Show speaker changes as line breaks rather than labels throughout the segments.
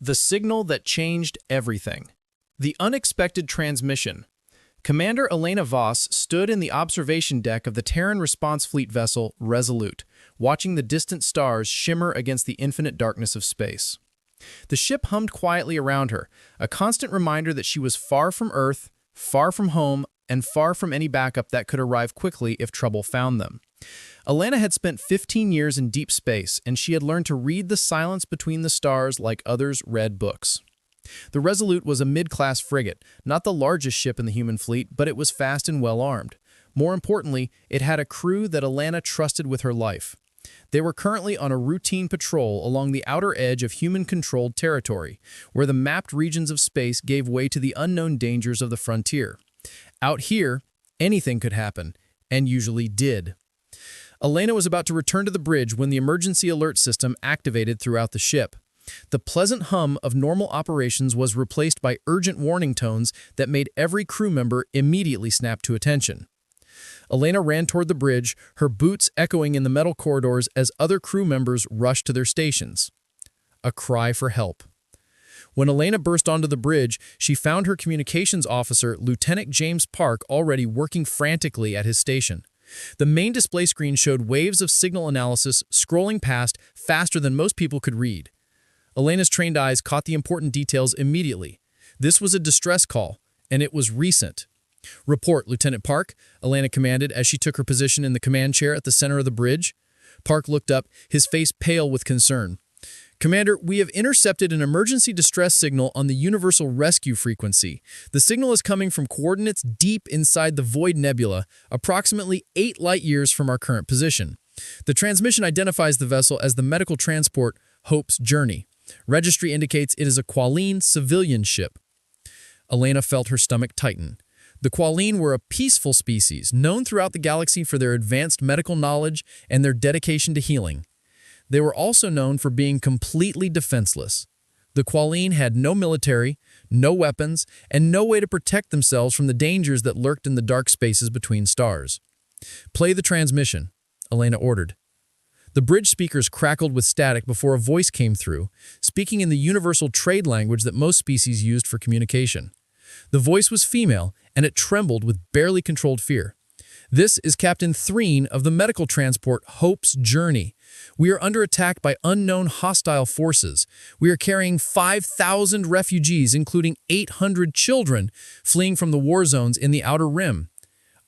The signal that changed everything. The unexpected transmission. Commander Elena Voss stood in the observation deck of the Terran response fleet vessel Resolute, watching the distant stars shimmer against the infinite darkness of space. The ship hummed quietly around her, a constant reminder that she was far from Earth, far from home, and far from any backup that could arrive quickly if trouble found them. Elena had spent 15 years in deep space, and she had learned to read the silence between the stars like others read books. The Resolute was a mid-class frigate, not the largest ship in the human fleet, but it was fast and well-armed. More importantly, it had a crew that Elena trusted with her life. They were currently on a routine patrol along the outer edge of human-controlled territory, where the mapped regions of space gave way to the unknown dangers of the frontier. Out here, anything could happen, and usually did. Elena was about to return to the bridge when the emergency alert system activated throughout the ship. The pleasant hum of normal operations was replaced by urgent warning tones that made every crew member immediately snap to attention. Elena ran toward the bridge, her boots echoing in the metal corridors as other crew members rushed to their stations. A cry for help. When Elena burst onto the bridge, she found her communications officer, Lieutenant James Park, already working frantically at his station. The main display screen showed waves of signal analysis scrolling past faster than most people could read. Elena's trained eyes caught the important details immediately. This was a distress call, and it was recent. "Report, Lieutenant Park," Elena commanded as she took her position in the command chair at the center of the bridge. Park looked up, his face pale with concern. "Commander, we have intercepted an emergency distress signal on the Universal Rescue frequency. The signal is coming from coordinates deep inside the Void Nebula, approximately 8 light-years from our current position. The transmission identifies the vessel as the medical transport Hope's Journey. Registry indicates it is a Qualine civilian ship." Elena felt her stomach tighten. The Qualine were a peaceful species, known throughout the galaxy for their advanced medical knowledge and their dedication to healing. They were also known for being completely defenseless. The Qualine had no military, no weapons, and no way to protect themselves from the dangers that lurked in the dark spaces between stars. "Play the transmission," Elena ordered. The bridge speakers crackled with static before a voice came through, speaking in the universal trade language that most species used for communication. The voice was female, and it trembled with barely controlled fear. "This is Captain Threen of the medical transport Hope's Journey. We are under attack by unknown hostile forces. We are carrying 5,000 refugees, including 800 children, fleeing from the war zones in the Outer Rim.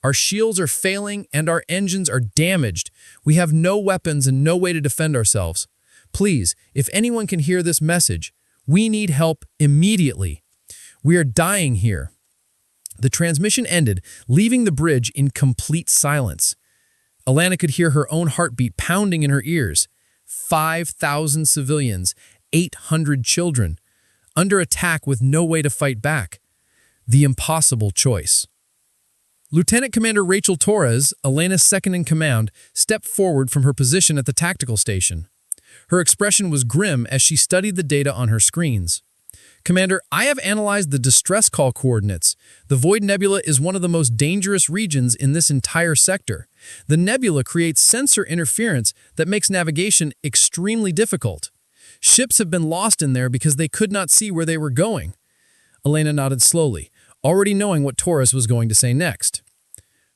Our shields are failing and our engines are damaged. We have no weapons and no way to defend ourselves. Please, if anyone can hear this message, we need help immediately. We are dying here." The transmission ended, leaving the bridge in complete silence. Elena could hear her own heartbeat pounding in her ears. 5,000 civilians, 800 children, under attack with no way to fight back. The impossible choice. Lieutenant Commander Rachel Torres, Elena's second-in-command, stepped forward from her position at the tactical station. Her expression was grim as she studied the data on her screens. "Commander, I have analyzed the distress call coordinates. The Void Nebula is one of the most dangerous regions in this entire sector. The nebula creates sensor interference that makes navigation extremely difficult. Ships have been lost in there because they could not see where they were going." Elena nodded slowly, already knowing what Torres was going to say next.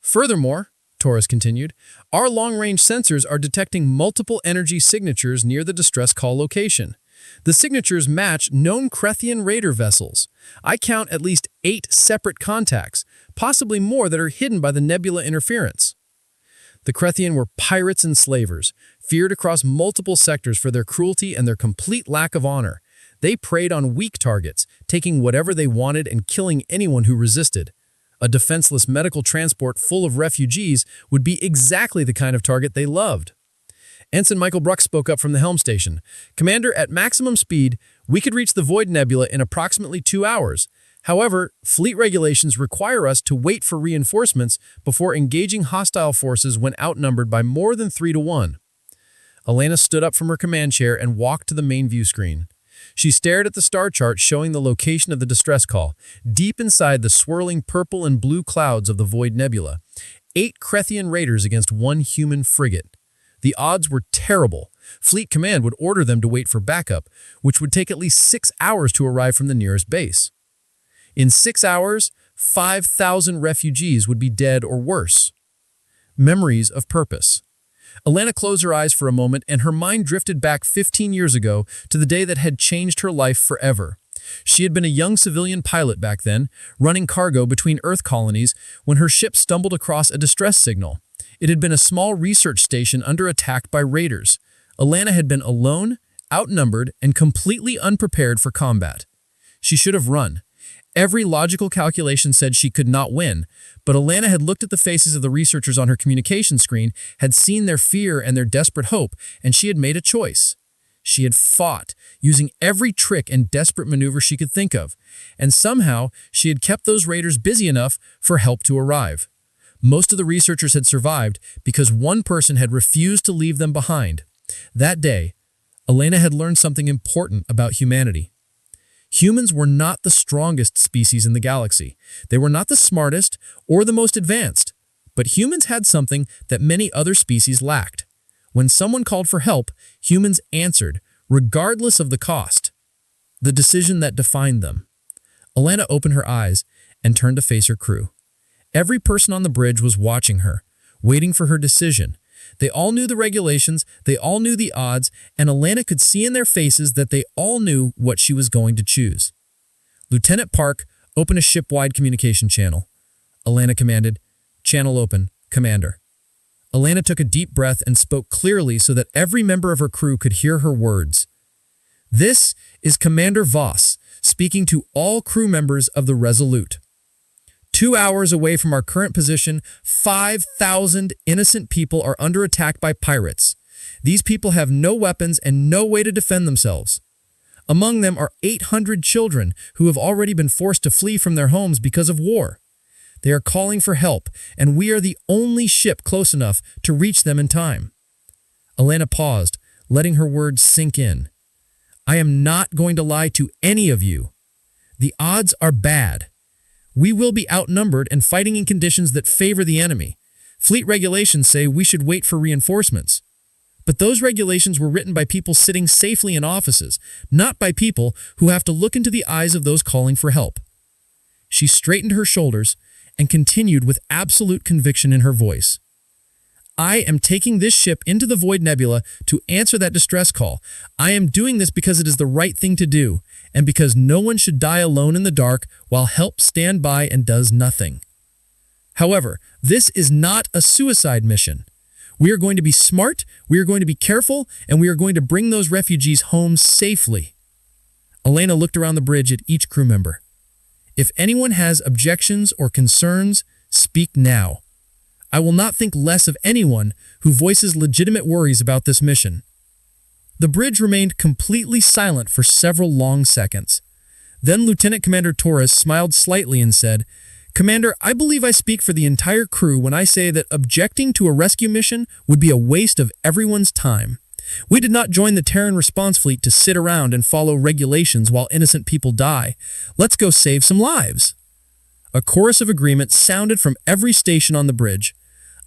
"Furthermore," Torres continued, "our long-range sensors are detecting multiple energy signatures near the distress call location. The signatures match known Krethian raider vessels. I count at least 8 separate contacts, possibly more that are hidden by the nebula interference." The Krethian were pirates and slavers, feared across multiple sectors for their cruelty and their complete lack of honor. They preyed on weak targets, taking whatever they wanted and killing anyone who resisted. A defenseless medical transport full of refugees would be exactly the kind of target they loved. Ensign Michael Bruck spoke up from the helm station. "Commander, at maximum speed, we could reach the Void Nebula in approximately 2 hours. However, fleet regulations require us to wait for reinforcements before engaging hostile forces when outnumbered by more than 3 to 1. Elena stood up from her command chair and walked to the main view screen. She stared at the star chart showing the location of the distress call, deep inside the swirling purple and blue clouds of the Void Nebula. 8 Krethian raiders against 1 human frigate. The odds were terrible, Fleet Command would order them to wait for backup, which would take at least 6 hours to arrive from the nearest base. In 6 hours, 5,000 refugees would be dead or worse. Memories of purpose. Alana closed her eyes for a moment and her mind drifted back 15 years ago to the day that had changed her life forever. She had been a young civilian pilot back then, running cargo between Earth colonies when her ship stumbled across a distress signal. It had been a small research station under attack by raiders. Alana had been alone, outnumbered, and completely unprepared for combat. She should have run. Every logical calculation said she could not win, but Alana had looked at the faces of the researchers on her communication screen, had seen their fear and their desperate hope, and she had made a choice. She had fought, using every trick and desperate maneuver she could think of, and somehow she had kept those raiders busy enough for help to arrive. Most of the researchers had survived because one person had refused to leave them behind. That day, Alana had learned something important about humanity. Humans were not the strongest species in the galaxy. They were not the smartest or the most advanced, but humans had something that many other species lacked. When someone called for help, humans answered, regardless of the cost. The decision that defined them. Alana opened her eyes and turned to face her crew. Every person on the bridge was watching her, waiting for her decision. They all knew the regulations, they all knew the odds, and Alana could see in their faces that they all knew what she was going to choose. Lieutenant Park, open a ship-wide communication channel. Alana commanded, "Channel open, Commander." Alana took a deep breath and spoke clearly so that every member of her crew could hear her words. "This is Commander Voss, speaking to all crew members of the Resolute. 2 hours away from our current position, 5,000 innocent people are under attack by pirates. These people have no weapons and no way to defend themselves. Among them are 800 children who have already been forced to flee from their homes because of war. They are calling for help, and we are the only ship close enough to reach them in time." Alana paused, letting her words sink in. "I am not going to lie to any of you. The odds are bad. We will be outnumbered and fighting in conditions that favor the enemy. Fleet regulations say we should wait for reinforcements. But those regulations were written by people sitting safely in offices, not by people who have to look into the eyes of those calling for help." She straightened her shoulders and continued with absolute conviction in her voice. "I am taking this ship into the Void Nebula to answer that distress call. I am doing this because it is the right thing to do, and because no one should die alone in the dark while help stands by and does nothing. However, this is not a suicide mission. We are going to be smart, we are going to be careful, and we are going to bring those refugees home safely." Alana looked around the bridge at each crew member. "If anyone has objections or concerns, speak now. I will not think less of anyone who voices legitimate worries about this mission." The bridge remained completely silent for several long seconds. Then Lieutenant Commander Torres smiled slightly and said, "Commander, I believe I speak for the entire crew when I say that objecting to a rescue mission would be a waste of everyone's time. We did not join the Terran response fleet to sit around and follow regulations while innocent people die. Let's go save some lives." A chorus of agreement sounded from every station on the bridge.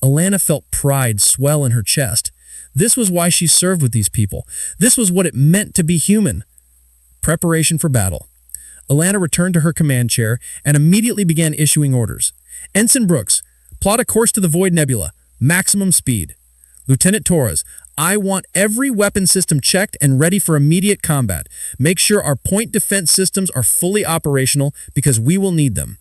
Alana felt pride swell in her chest. This was why she served with these people. This was what it meant to be human. Preparation for battle. Alana returned to her command chair and immediately began issuing orders. "Ensign Brooks, plot a course to the Void Nebula. Maximum speed. Lieutenant Torres, I want every weapon system checked and ready for immediate combat. Make sure our point defense systems are fully operational because we will need them.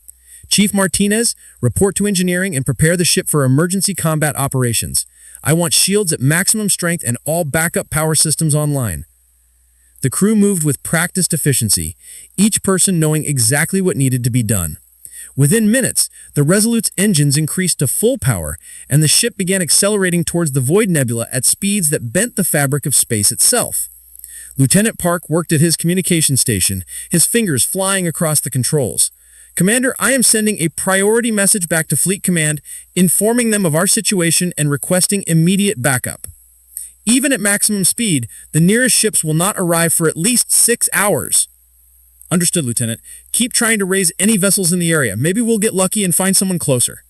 Chief Martinez, report to engineering and prepare the ship for emergency combat operations. I want shields at maximum strength and all backup power systems online." The crew moved with practiced efficiency, each person knowing exactly what needed to be done. Within minutes, the Resolute's engines increased to full power, and the ship began accelerating towards the Void Nebula at speeds that bent the fabric of space itself. Lieutenant Park worked at his communication station, his fingers flying across the controls. "Commander, I am sending a priority message back to Fleet Command, informing them of our situation and requesting immediate backup. Even at maximum speed, the nearest ships will not arrive for at least 6 hours." "Understood, Lieutenant. Keep trying to raise any vessels in the area. Maybe we'll get lucky and find someone closer."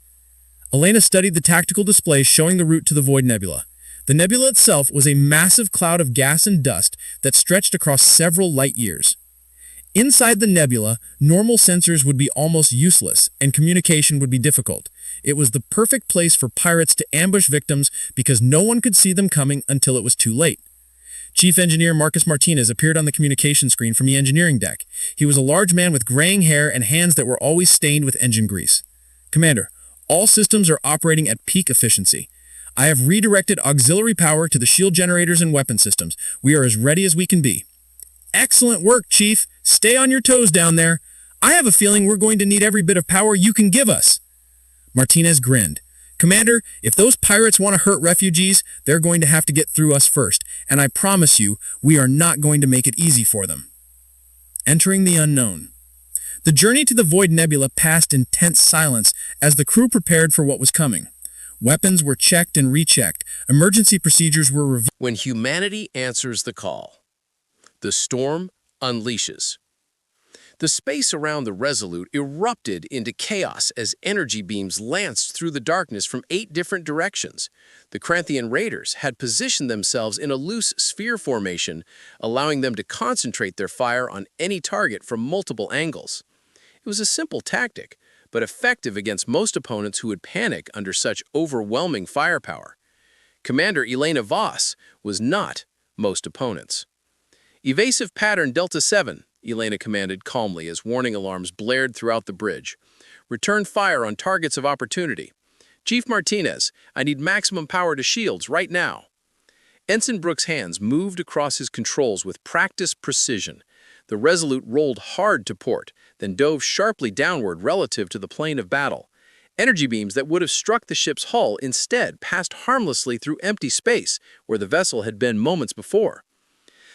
Alana studied the tactical displays showing the route to the Void Nebula. The nebula itself was a massive cloud of gas and dust that stretched across several light years. Inside the nebula, normal sensors would be almost useless, and communication would be difficult. It was the perfect place for pirates to ambush victims because no one could see them coming until it was too late. Chief Engineer Marcus Martinez appeared on the communication screen from the engineering deck. He was a large man with graying hair and hands that were always stained with engine grease. "Commander, all systems are operating at peak efficiency. I have redirected auxiliary power to the shield generators and weapon systems. We are as ready as we can be." "Excellent work, Chief. Stay on your toes down there. I have a feeling we're going to need every bit of power you can give us." Martinez grinned. "Commander, if those pirates want to hurt refugees, they're going to have to get through us first, and I promise you, we are not going to make it easy for them." Entering the unknown. The journey to the Void Nebula passed in tense silence as the crew prepared for what was coming. Weapons were checked and rechecked. Emergency procedures were reviewed.
When humanity answers the call, the storm unleashes. The space around the Resolute erupted into chaos as energy beams lanced through the darkness from 8 different directions. The Kranthian raiders had positioned themselves in a loose sphere formation, allowing them to concentrate their fire on any target from multiple angles. It was a simple tactic, but effective against most opponents who would panic under such overwhelming firepower. Commander Elena Voss was not most opponents. "Evasive pattern Delta 7, Elena commanded calmly as warning alarms blared throughout the bridge. "Return fire on targets of opportunity. Chief Martinez, I need maximum power to shields right now." Ensign Brooks' hands moved across his controls with practiced precision. The Resolute rolled hard to port, then dove sharply downward relative to the plane of battle. Energy beams that would have struck the ship's hull instead passed harmlessly through empty space where the vessel had been moments before.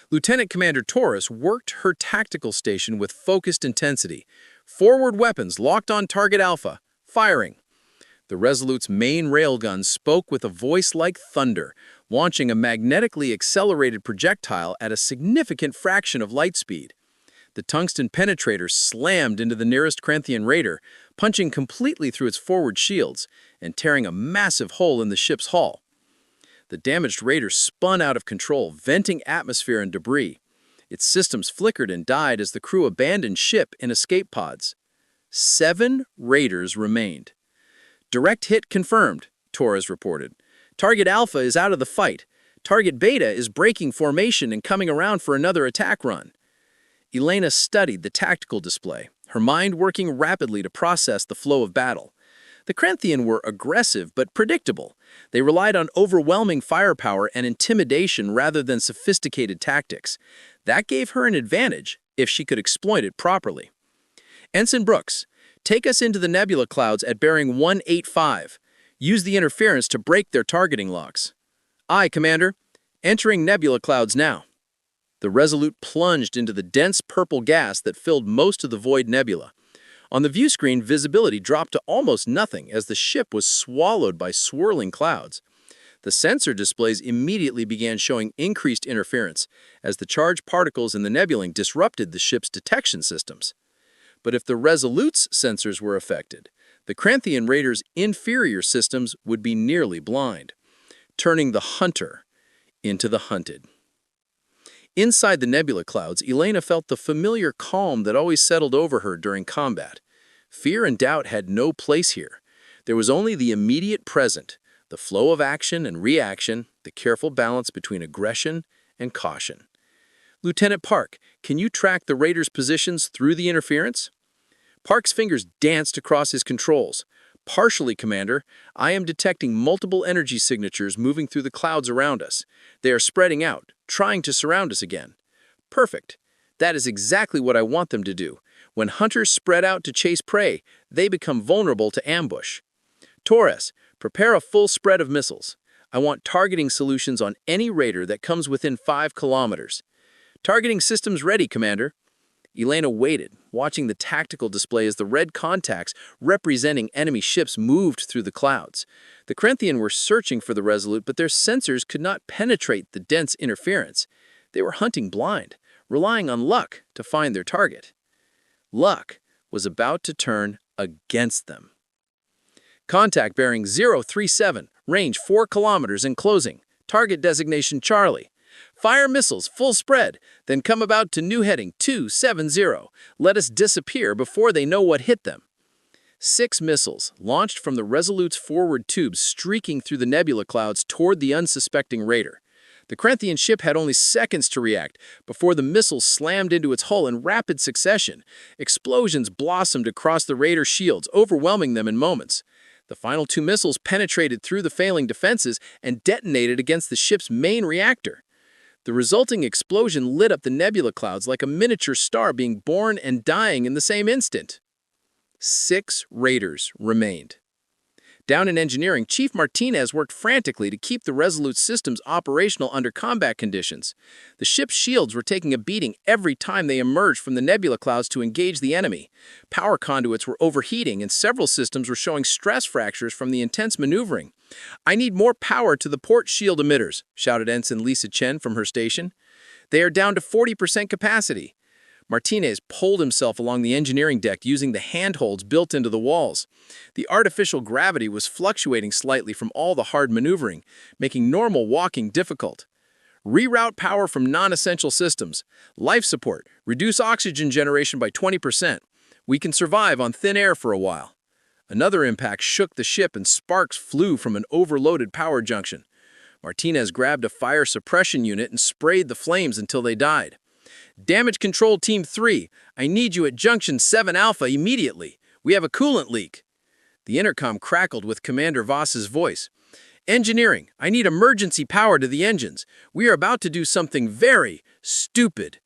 Lieutenant Commander Torres worked her tactical station with focused intensity. Forward weapons locked on target Alpha, firing. The Resolute's main railgun spoke with a voice like thunder, launching a magnetically accelerated projectile at a significant fraction of light speed. The tungsten penetrator slammed into the nearest Kranthian raider, punching completely through its forward shields and tearing a massive hole in the ship's hull. The damaged raider spun out of control, venting atmosphere and debris. Its systems flickered and died as the crew abandoned ship in escape pods. 7 raiders remained. "Direct hit confirmed," Torres reported. "Target Alpha is out of the fight. Target Beta is breaking formation and coming around for another attack run." Elena studied the tactical display, her mind working rapidly to process the flow of battle. The Kranthian were aggressive but predictable. They relied on overwhelming firepower and intimidation rather than sophisticated tactics. That gave her an advantage if she could exploit it properly. "Ensign Brooks, take us into the nebula clouds at bearing 185. Use the interference to break their targeting locks." "Aye, Commander. Entering nebula clouds now." The Resolute plunged into the dense purple gas that filled most of the Void Nebula. On the view screen, visibility dropped to almost nothing as the ship was swallowed by swirling clouds. The sensor displays immediately began showing increased interference as the charged particles in the nebulae disrupted the ship's detection systems. But if the Resolute's sensors were affected, the Kranthian raiders' inferior systems would be nearly blind, turning the hunter into the hunted. Inside the nebula clouds, Elena felt the familiar calm that always settled over her during combat. Fear and doubt had no place here. There was only the immediate present, the flow of action and reaction, the careful balance between aggression and caution. "Lieutenant Park, can you track the raiders' positions through the interference?" Park's fingers danced across his controls. "Partially, Commander. I am detecting multiple energy signatures moving through the clouds around us. They are spreading out, trying to surround us again." "Perfect. That is exactly what I want them to do. When hunters spread out to chase prey, they become vulnerable to ambush." "Torres, prepare a full spread of missiles. I want targeting solutions on any raider that comes within 5 kilometers. "Targeting systems ready, Commander." Elena waited, watching the tactical display as the red contacts representing enemy ships moved through the clouds. The Kranthian were searching for the Resolute, but their sensors could not penetrate the dense interference. They were hunting blind, relying on luck to find their target. Luck was about to turn against them. "Contact bearing 037, range 4 kilometers and closing. Target designation Charlie. Fire missiles full spread, then come about to new heading 270. Let us disappear before they know what hit them. 6 missiles launched from the Resolute's forward tubes, streaking through the nebula clouds toward the unsuspecting raider. The Corinthian ship had only seconds to react before the missiles slammed into its hull in rapid succession. Explosions blossomed across the raider's shields, overwhelming them in moments. The final 2 missiles penetrated through the failing defenses and detonated against the ship's main reactor. The resulting explosion lit up the nebula clouds like a miniature star being born and dying in the same instant. 6 raiders remained. Down in engineering, Chief Martinez worked frantically to keep the Resolute systems operational under combat conditions. The ship's shields were taking a beating every time they emerged from the nebula clouds to engage the enemy. Power conduits were overheating, and several systems were showing stress fractures from the intense maneuvering. "I need more power to the port shield emitters," shouted Ensign Lisa Chen from her station. "They are down to 40% capacity." Martinez pulled himself along the engineering deck using the handholds built into the walls. The artificial gravity was fluctuating slightly from all the hard maneuvering, making normal walking difficult. "Reroute power from non-essential systems. Life support. Reduce oxygen generation by 20%. We can survive on thin air for a while." Another impact shook the ship and sparks flew from an overloaded power junction. Martinez grabbed a fire suppression unit and sprayed the flames until they died. "Damage Control Team 3, I need you at Junction 7 Alpha immediately. We have a coolant leak." The intercom crackled with Commander Voss's voice. "Engineering, I need emergency power to the engines. We are about to do something very stupid."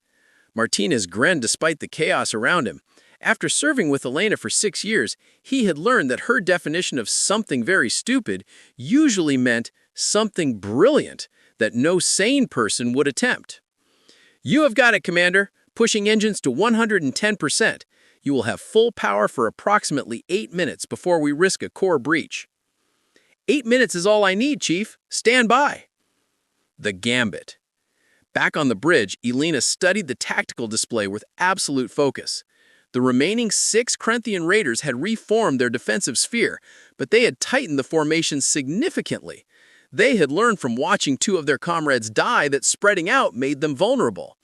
Martinez grinned despite the chaos around him. After serving with Elena for 6 years, he had learned that her definition of something very stupid usually meant something brilliant that no sane person would attempt. "You have got it, Commander. Pushing engines to 110%. You will have full power for approximately 8 minutes before we risk a core breach." "8 minutes is all I need, Chief. Stand by." The Gambit. Back on the bridge, Elena studied the tactical display with absolute focus. The remaining 6 Corinthian raiders had reformed their defensive sphere, but they had tightened the formation significantly. They had learned from watching 2 of their comrades die that spreading out made them vulnerable.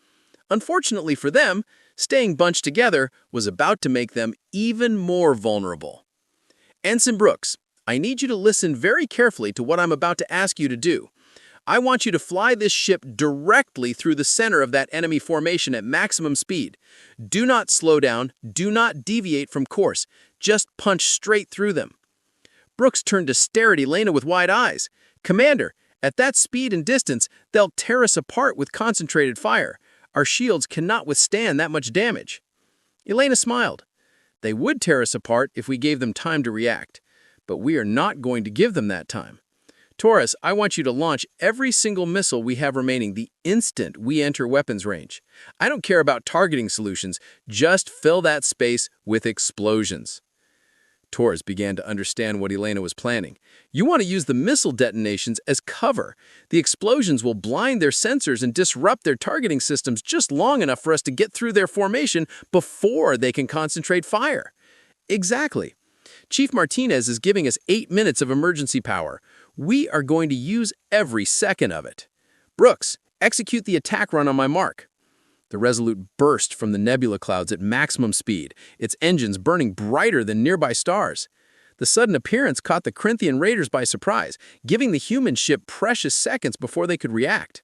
Unfortunately for them, staying bunched together was about to make them even more vulnerable. "Ensign Brooks, I need you to listen very carefully to what I'm about to ask you to do. I want you to fly this ship directly through the center of that enemy formation at maximum speed. Do not slow down, do not deviate from course, just punch straight through them." Brooks turned to stare at Elena with wide eyes. "Commander, at that speed and distance, they'll tear us apart with concentrated fire. Our shields cannot withstand that much damage." Elena smiled. "They would tear us apart if we gave them time to react, but we are not going to give them that time. Taurus, I want you to launch every single missile we have remaining the instant we enter weapons range. I don't care about targeting solutions, just fill that space with explosions." Taurus began to understand what Elena was planning. "You want to use the missile detonations as cover. The explosions will blind their sensors and disrupt their targeting systems just long enough for us to get through their formation before they can concentrate fire." "Exactly. Chief Martinez is giving us 8 minutes of emergency power. We are going to use every second of it. Brooks, execute the attack run on my mark." The Resolute burst from the nebula clouds at maximum speed, its engines burning brighter than nearby stars. The sudden appearance caught the Corinthian raiders by surprise, giving the human ship precious seconds before they could react.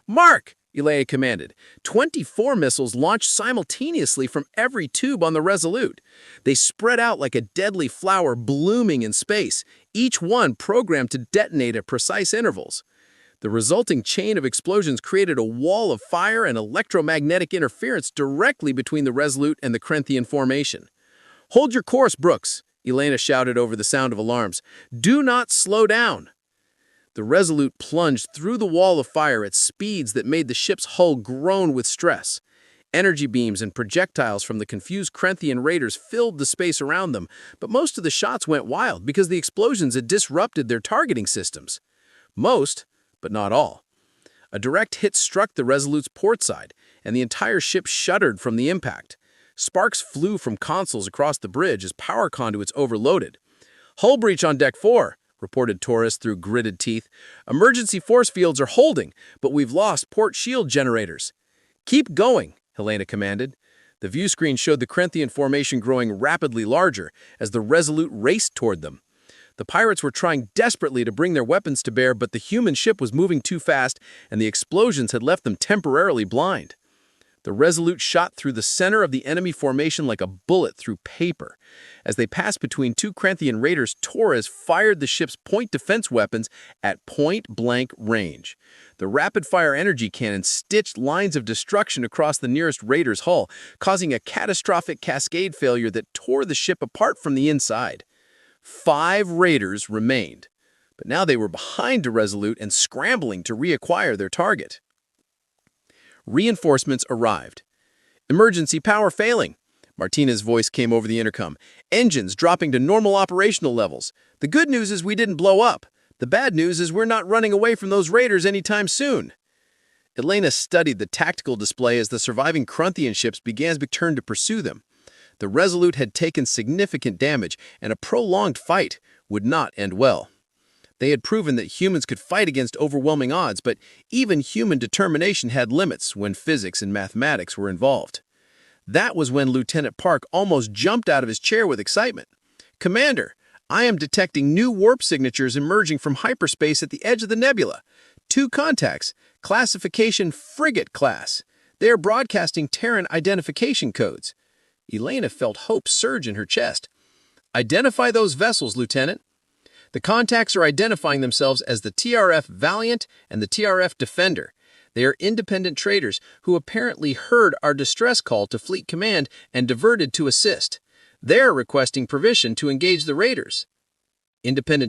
"Mark!" Elena commanded. 24 missiles launched simultaneously from every tube on the Resolute. They spread out like a deadly flower blooming in space, each one programmed to detonate at precise intervals. The resulting chain of explosions created a wall of fire and electromagnetic interference directly between the Resolute and the Corinthian formation. "Hold your course, Brooks," Elena shouted over the sound of alarms. "Do not slow down." The Resolute plunged through the wall of fire at speeds that made the ship's hull groan with stress. Energy beams and projectiles from the confused Corinthian raiders filled the space around them, but most of the shots went wild because the explosions had disrupted their targeting systems. Most, but not all. A direct hit struck the Resolute's port side, and the entire ship shuddered from the impact. Sparks flew from consoles across the bridge as power conduits overloaded. "Hull breach on deck 4. reported Taurus through gritted teeth. Emergency force fields are holding, but we've lost port shield generators. Keep going, Helena commanded. The view screen showed the Corinthian formation growing rapidly larger as the Resolute raced toward them. The pirates were trying desperately to bring their weapons to bear, but the human ship was moving too fast, and the explosions had left them temporarily blind. The Resolute shot through the center of the enemy formation like a bullet through paper. As they passed between two Corinthian raiders, Torres fired the ship's point defense weapons at point-blank range. The rapid-fire energy cannon stitched lines of destruction across the nearest raider's hull, causing a catastrophic cascade failure that tore the ship apart from the inside. 5 raiders remained, but now they were behind the Resolute and scrambling to reacquire their target. Reinforcements arrived. Emergency power failing. Martina's voice came over the intercom. Engines dropping to normal operational levels. The good news is we didn't blow up. The bad news is we're not running away from those raiders anytime soon. Elena studied the tactical display as the surviving Corinthian ships began to turn to pursue them. The Resolute had taken significant damage, and a prolonged fight would not end well. They had proven that humans could fight against overwhelming odds, but even human determination had limits when physics and mathematics were involved. That was when Lieutenant Park almost jumped out of his chair with excitement. "Commander, I am detecting new warp signatures emerging from hyperspace at the edge of the nebula. 2 contacts, classification frigate class. They are broadcasting Terran identification codes." Elena felt hope surge in her chest. "Identify those vessels, Lieutenant." The contacts are identifying themselves as the TRF Valiant and the TRF Defender. They are independent traders who apparently heard our distress call to Fleet Command and diverted to assist. They are requesting permission to engage the raiders. Independent